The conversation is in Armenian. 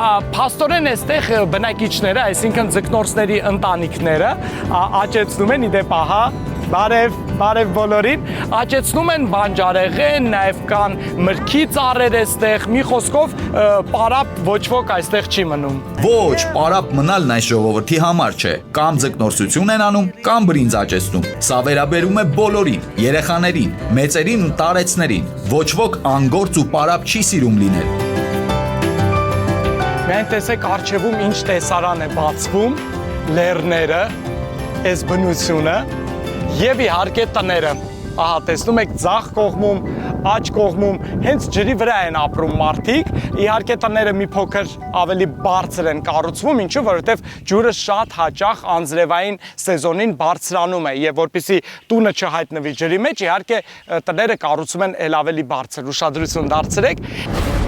փաստորեն այստեղ բնակիչները, այսինքն ձկնորսների ընտանիքները աճեցնում են իդեպ ահա բարև բոլորին, աճեցնում են բանջարեղեն, նաև կան մրգի ծառեր այստեղ, մի խոսքով պարապ ոչ ոք այստեղ չի մնում։ Ոչ, պարապ մնալն այս ժողովրդի համար չէ, կամ ձկնորսություն են անում, կամ բրինձ աճեցնում։ Սա վերաբերում է բոլորին, երեխաներին, մեծերին ու տարեցներին։ Ոչ ոք անգործ ու պարապ չի սիրում լինել։ Միայն տեսեք առջևում ինչ տեսարան է բացվում, լեռները, այս բնությունը եւ իհարկե տները։ Ահա տեսնում եք ձախ կողմում, աջ կողմում հենց ջրի վրա են ապրում մարդիկ։ Իհարկե տները մի փոքր ավելի բարձր են կառուցվում, ինչու որովհետեւ ջուրը շատ հաճախ անձրևային սեզոնին բարձրանում է եւ որպեսզի տունը չհայտնվի ջրի մեջ, իհարկե տները կառուցում են ել ավելի բարձր։ Ուշադրություն դարձրեք։